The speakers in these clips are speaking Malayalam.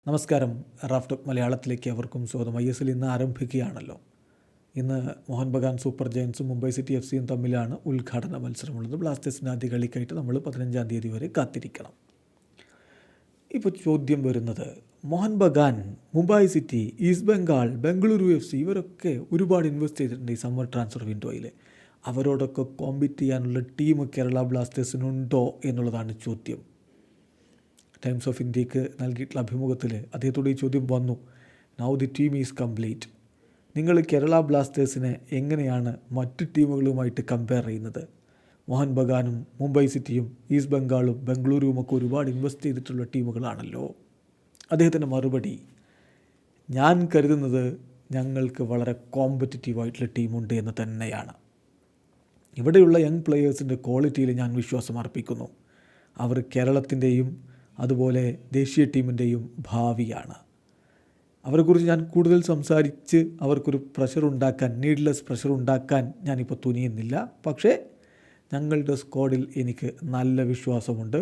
നമസ്കാരം. റാഫ് ടോക്ക് മലയാളത്തിലേക്ക് അവർക്കും സ്വാഗതം. ISL ഇന്ന് ആരംഭിക്കുകയാണല്ലോ. ഇന്ന് മോഹൻ ബഗാൻ സൂപ്പർ ജയൻസും മുംബൈ സിറ്റി FCയും തമ്മിലാണ് ഉദ്ഘാടന മത്സരമുള്ളത്. ബ്ലാസ്റ്റേഴ്സിൻ്റെ ആദ്യ കളിക്കായിട്ട് നമ്മൾ 15-ാം തീയതി വരെ കാത്തിരിക്കണം. ഇപ്പോൾ ചോദ്യം വരുന്നത്, Mohun Bagan, Mumbai City, East Bengal, Bengaluru FC ഇവരൊക്കെ ഒരുപാട് ഇൻവെസ്റ്റ് ചെയ്തിട്ടുണ്ട് ഈ സമ്മർ ട്രാൻസ്ഫർ വിൻഡോയിൽ. അവരോടൊക്കെ കോമ്പീറ്റ് ചെയ്യാനുള്ള ടീം കേരള ബ്ലാസ്റ്റേഴ്സിനുണ്ടോ എന്നുള്ളതാണ് ചോദ്യം. ടൈംസ് ഓഫ് ഇന്ത്യക്ക് നൽകിയിട്ടുള്ള അഭിമുഖത്തിൽ അദ്ദേഹത്തോട് ഈ ചോദ്യം വന്നു. Now the team is complete. നിങ്ങൾ കേരള ബ്ലാസ്റ്റേഴ്സിനെ എങ്ങനെയാണ് മറ്റ് ടീമുകളുമായിട്ട് കമ്പയർ ചെയ്യുന്നത്? മോഹൻ ബഗാനും മുംബൈ സിറ്റിയും ഈസ്റ്റ് ബംഗാളും ബംഗളൂരുവും ഒക്കെ ഒരുപാട് ഇൻവെസ്റ്റ് ചെയ്തിട്ടുള്ള ടീമുകളാണല്ലോ. അദ്ദേഹത്തിൻ്റെ മറുപടി, ഞാൻ കരുതുന്നത് ഞങ്ങൾക്ക് വളരെ കോമ്പറ്റിറ്റീവായിട്ടുള്ള ടീമുണ്ട് എന്ന് തന്നെയാണ്. ഇവിടെയുള്ള യങ് പ്ലെയേഴ്സിൻ്റെ ക്വാളിറ്റിയിൽ ഞാൻ വിശ്വാസം അർപ്പിക്കുന്നു. അവർ കേരളത്തിൻ്റെയും അതുപോലെ ദേശീയ ടീമിൻ്റെയും ഭാവിയാണ്. അവരെക്കുറിച്ച് ഞാൻ കൂടുതൽ സംസാരിച്ച് അവർക്കൊരു നീഡ്ലെസ് പ്രഷർ ഉണ്ടാക്കാൻ ഞാനിപ്പോൾ തുനിയുന്നില്ല. പക്ഷേ ഞങ്ങളുടെ സ്ക്വാഡിൽ എനിക്ക് നല്ല വിശ്വാസമുണ്ട്.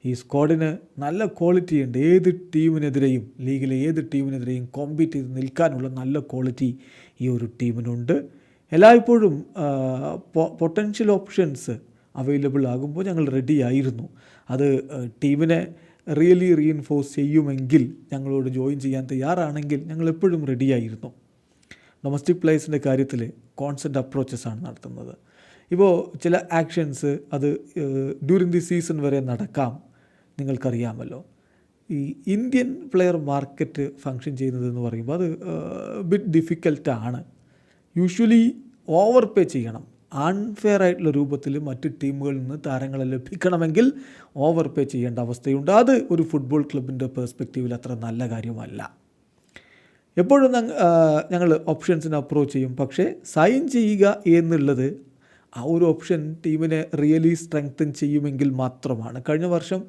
ഈ സ്ക്വാഡിന് നല്ല ക്വാളിറ്റി ഉണ്ട്. ഏത് ടീമിനെതിരെയും, ലീഗിലെ ഏത് ടീമിനെതിരെയും കോമ്പീറ്റ് ചെയ്ത് നിൽക്കാനുള്ള നല്ല ക്വാളിറ്റി ഈ ഒരു ടീമിനുണ്ട്. എല്ലായ്പ്പോഴും പൊട്ടൻഷ്യൽ ഓപ്ഷൻസ് അവൈലബിൾ ആകുമ്പോൾ ഞങ്ങൾ റെഡി ആയിരുന്നു. അത് ടീമിനെ റിയലി റീഇൻഫോഴ്സ് ചെയ്യുമെങ്കിൽ, ഞങ്ങളോട് ജോയിൻ ചെയ്യാൻ തയ്യാറാണെങ്കിൽ ഞങ്ങൾ എപ്പോഴും റെഡിയായിരുന്നു. ഡൊമസ്റ്റിക് പ്ലേയേഴ്സിൻ്റെ കാര്യത്തിൽ കോൺസ്റ്റൻ്റ് അപ്രോച്ചസാണ് നടത്തുന്നത്. ഇപ്പോൾ ചില ആക്ഷൻസ് അത് ഡ്യൂറിങ് ദി സീസൺ വരെ നടക്കാം. നിങ്ങൾക്കറിയാമല്ലോ, ഈ ഇന്ത്യൻ പ്ലെയർ മാർക്കറ്റ് ഫങ്ഷൻ ചെയ്യുന്നതെന്ന് പറയുമ്പോൾ അത് ബിറ്റ് ഡിഫിക്കൽട്ടാണ്. യൂഷ്വലി ഓവർ പേ ചെയ്യണം. അൺഫെയർ ആയിട്ടുള്ള രൂപത്തിൽ മറ്റ് ടീമുകളിൽ നിന്ന് താരങ്ങളെ ലഭിക്കണമെങ്കിൽ ഓവർ പേ ചെയ്യേണ്ട അവസ്ഥയുണ്ട്. അത് ഒരു ഫുട്ബോൾ ക്ലബിൻ്റെ പെർസ്പെക്റ്റീവിൽ അത്ര നല്ല കാര്യമല്ല. എപ്പോഴും ഞങ്ങൾ ഓപ്ഷൻസിന് അപ്രോച്ച് ചെയ്യും. പക്ഷേ സൈൻ ചെയ്യുക എന്നുള്ളത് ആ ഒരു ഓപ്ഷൻ ടീമിനെ റിയലി സ്ട്രെങ്തൻ ചെയ്യുമെങ്കിൽ മാത്രമാണ്. കഴിഞ്ഞ വർഷം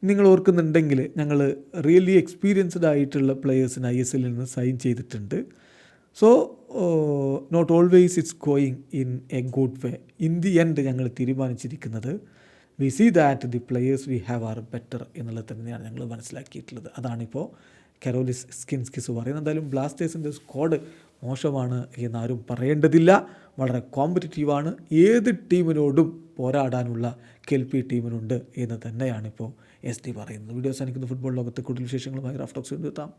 നിങ്ങൾ ഓർക്കുന്നുണ്ടെങ്കിൽ ഞങ്ങൾ റിയലി എക്സ്പീരിയൻസ്ഡ് ആയിട്ടുള്ള പ്ലെയേഴ്സിന് ISL നിന്ന് സൈൻ ചെയ്തിട്ടുണ്ട്. So not always it's going in a good way. In the end ഞങ്ങൾ തീരുമാനിച്ചിരിക്കുന്നത് we see that the players we have are better എന്നുള്ളത് തന്നെയാണ് ഞങ്ങൾ മനസ്സിലാക്കിയിട്ടുള്ളത്. അതാണിപ്പോൾ കരോലിസ് സ്കിൻസ്കിസ് പറയുന്നത്. എന്തായാലും ബ്ലാസ്റ്റേഴ്സിൻ്റെ സ്ക്വാഡ് മോശമാണ് എന്നാരും പറയേണ്ടതില്ല. വളരെ കോമ്പറ്റിറ്റീവാണ്. ഏത് ടീമിനോടും പോരാടാനുള്ള കെൽപ്പി ടീമിനുണ്ട് എന്ന് തന്നെയാണിപ്പോൾ SD പറയുന്നത്. വീഡിയോ അവസാനിക്കുന്ന ഫുട്ബോൾ ലോകത്തെ കൂടുതൽ വിശേഷങ്ങളുമായി റാഫ് ടോക്സ് എത്താം.